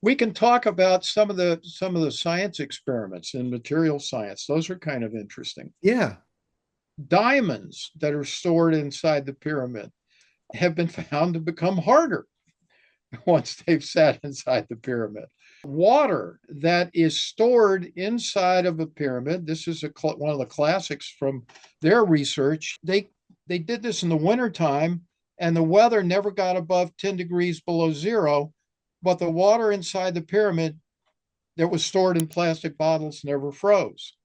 we can talk about some of the science experiments in material science. Those are kind of interesting. Yeah. Diamonds that are stored inside the pyramid have been found to become harder once they've sat inside the pyramid. Water that is stored inside of a pyramid. This is one of the classics from their research. They did this in the wintertime, and the weather never got above 10 degrees below zero, but the water inside the pyramid that was stored in plastic bottles never froze.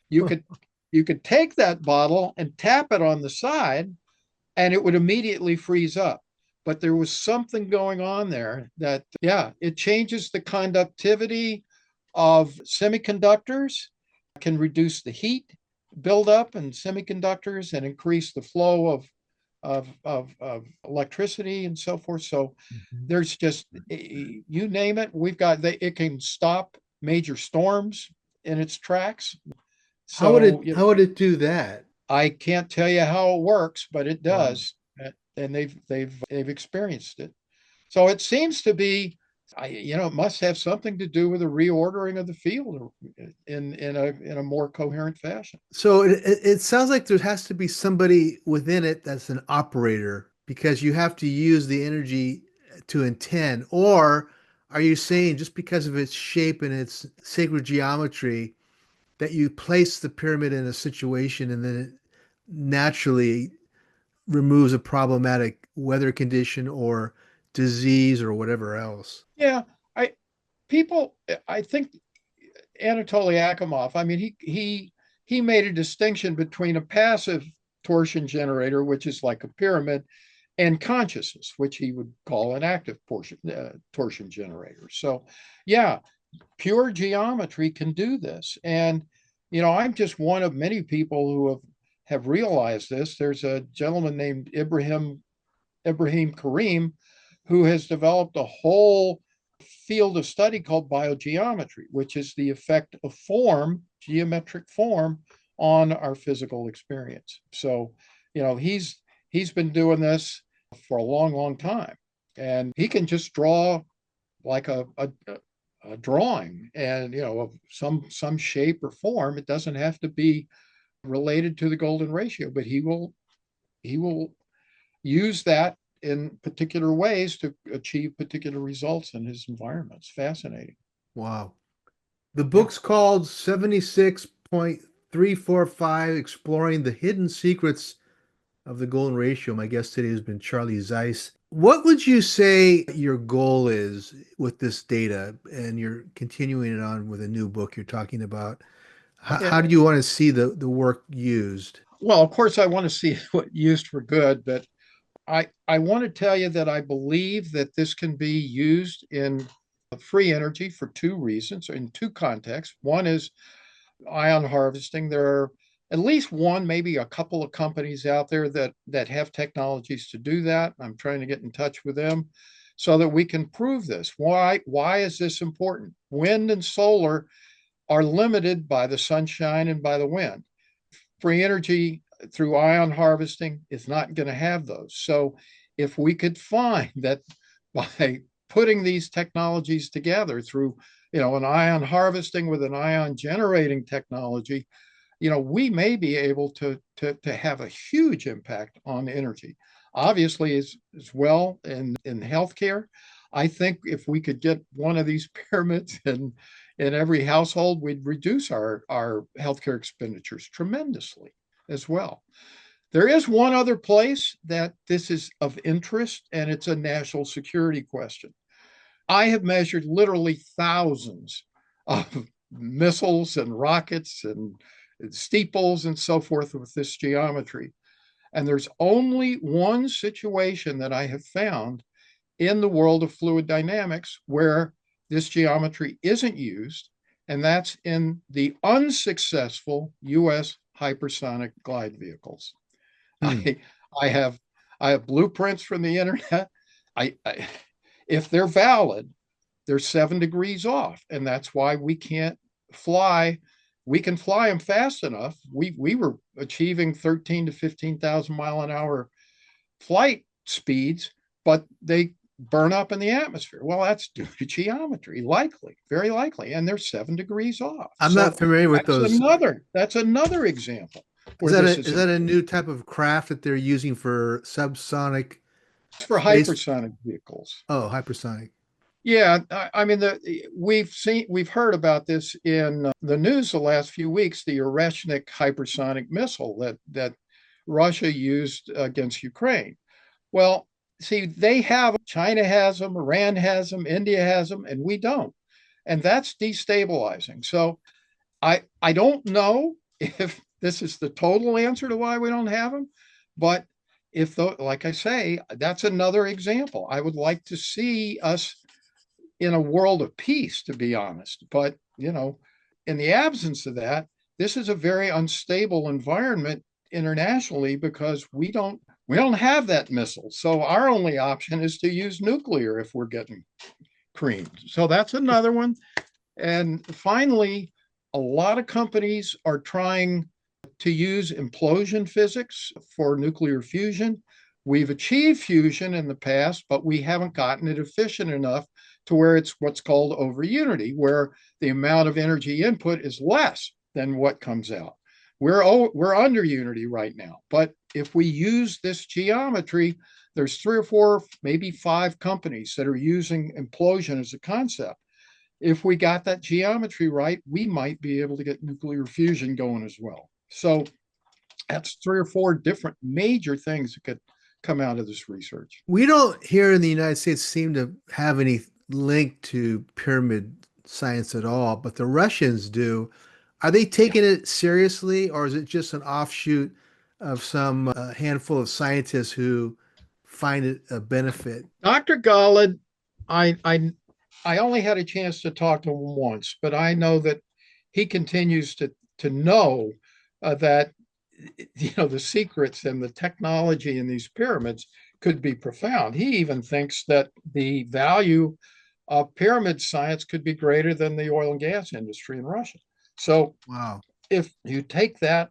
You Huh. could you could take that bottle and tap it on the side, and it would immediately freeze up. But there was something going on there that, yeah, it changes the conductivity of semiconductors, can reduce the heat buildup in semiconductors and increase the flow of electricity and so forth. So Mhm. there's just, you name it, it can stop major storms in its tracks. So, How would it do that? I can't tell you how it works, but it Wow. does, and they've experienced it. So it seems to be, it must have something to do with the reordering of the field in a more coherent fashion. So it sounds like there has to be somebody within it that's an operator because you have to use the energy to intend. Or are you saying just because of its shape and its sacred geometry that you place the pyramid in a situation and then it naturally removes a problematic weather condition or disease or whatever else? Yeah, I people, I think Anatoly Akimov. I mean, he made a distinction between a passive torsion generator, which is like a pyramid, and consciousness, which he would call an active torsion generator. So, yeah, pure geometry can do this. And, I'm just one of many people who have realized this. There's a gentleman named Ibrahim Karim who has developed a whole field of study called biogeometry, which is the effect of form, geometric form, on our physical experience. So, he's been doing this for a long, long time, and he can just draw like a drawing, and of some shape or form. It doesn't have to be related to the golden ratio, but he will use that in particular ways to achieve particular results in his environments. Fascinating. Wow. The Yeah. book's called 76.345 Exploring the Hidden Secrets of the Golden Ratio. My guest today has been Charlie Zeis. What would you say your goal is with this data? And you're continuing it on with a new book you're talking about. Yeah. How do you want to see the work used? Well, of course, I want to see it used for good, but I want to tell you that I believe that this can be used in free energy for two reasons, in two contexts. One is ion harvesting. There are at least one, maybe a couple of companies out there that have technologies to do that. I'm trying to get in touch with them. so that we can prove this. Why is this important? Wind and solar are limited by the sunshine and by the wind. Free energy through ion harvesting is not going to have those. So if we could find that by putting these technologies together through, an ion harvesting with an ion generating technology, we may be able to have a huge impact on energy. Obviously, as well in healthcare, I think if we could get one of these pyramids in every household, we'd reduce our healthcare expenditures tremendously as well. There is one other place that this is of interest, and it's a national security question. I have measured literally thousands of missiles and rockets and steeples and so forth with this geometry. And there's only one situation that I have found in the world of fluid dynamics where this geometry isn't used, and that's in the unsuccessful US hypersonic glide vehicles. I have blueprints from the internet. If they're valid, they're 7 degrees off, and that's why we can't fly. We can fly them fast enough. We were achieving 13 to 15,000 mile an hour flight speeds, but they burn up in the atmosphere. Well, that's due to geometry, likely, very likely, and they're 7 degrees off. I'm not familiar with those. That's another example. Is that a new type of craft that they're using for subsonic? For hypersonic vehicles. Oh, hypersonic. Yeah, I mean, we've heard about this in the news the last few weeks. The Oreshnik hypersonic missile that Russia used against Ukraine. Well, see, China has them, Iran has them, India has them, and we don't, and that's destabilizing. So, I don't know if this is the total answer to why we don't have them, but like I say, that's another example. I would like to see us in a world of peace, to be honest. But, in the absence of that, this is a very unstable environment internationally because we don't have that missile. So our only option is to use nuclear if we're getting creamed. So that's another one. And finally, a lot of companies are trying to use implosion physics for nuclear fusion. We've achieved fusion in the past, but we haven't gotten it efficient enough to where it's what's called over unity, where the amount of energy input is less than what comes out. We're under unity right now. But if we use this geometry, there's 3 or 4, maybe 5 companies that are using implosion as a concept. If we got that geometry right, we might be able to get nuclear fusion going as well. So that's 3 or 4 different major things that could come out of this research. We don't here in the United States seem to have any link to pyramid science at all, but the Russians do. Are they taking it seriously, or is it just an offshoot of some handful of scientists who find it a benefit? Dr. Golod, I only had a chance to talk to him once, but I know that he continues to know that the secrets and the technology in these pyramids could be profound. He even thinks that the value of pyramid science could be greater than the oil and gas industry in Russia. So, wow, if you take that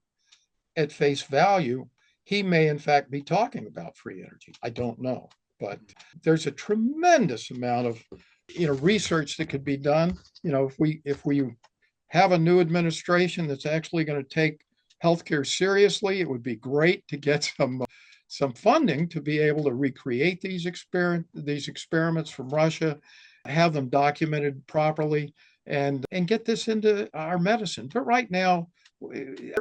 at face value, he may in fact be talking about free energy. I don't know, but there's a tremendous amount of research that could be done. If we have a new administration that's actually going to take healthcare seriously, it would be great to get some funding to be able to recreate these experiments from Russia, have them documented properly, and get this into our medicine. But right now,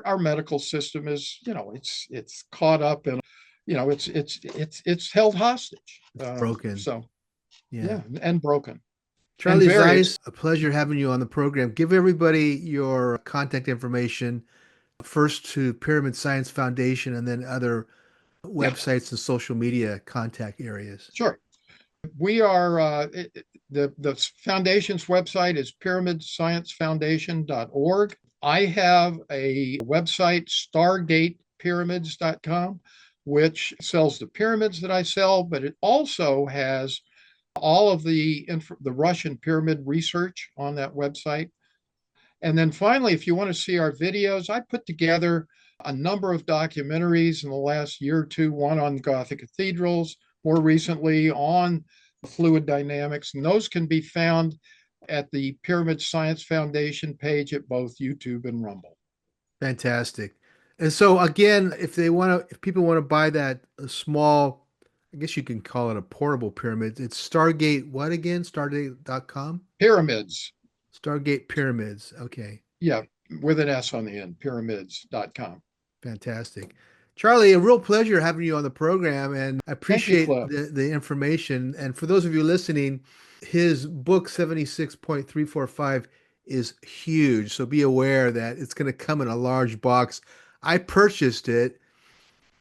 our medical system is, it's caught up in, it's held hostage. broken. So, yeah, and broken. Charlie Zeis, a pleasure having you on the program. Give everybody your contact information, first to Pyramid Science Foundation and then other websites and social media contact areas. Sure. We are, the foundation's website is pyramidsciencefoundation.org. I have a website, stargatepyramids.com, which sells the pyramids that I sell, but it also has all of the Russian pyramid research on that website. And then finally, if you want to see our videos, I put together a number of documentaries in the last year or two, one on Gothic cathedrals, more recently on fluid dynamics. And those can be found at the Pyramid Science Foundation page at both YouTube and Rumble. Fantastic. And so again, if people want to buy that small, I guess you can call it a portable pyramid, it's Stargate what again? Stargate.com? Pyramids. Stargate Pyramids. Okay. Yeah, with an S on the end, pyramids.com. Fantastic. Charlie, a real pleasure having you on the program, and I Thank you, appreciate Cliff. the information. And for those of you listening, his book 76.345 is huge. So be aware that it's going to come in a large box. I purchased it,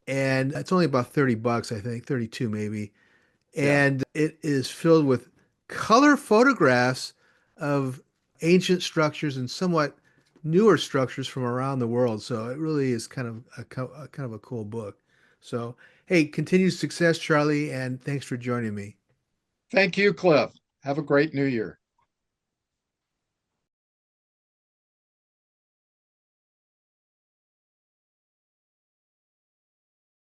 and it's only about 30 bucks, I think, 32 maybe. Yeah. And it is filled with color photographs of ancient structures and somewhat newer structures from around the world. So it really is kind of a cool book. So, hey, continued success, Charlie, and thanks for joining me. Thank you, Cliff. Have a great new year.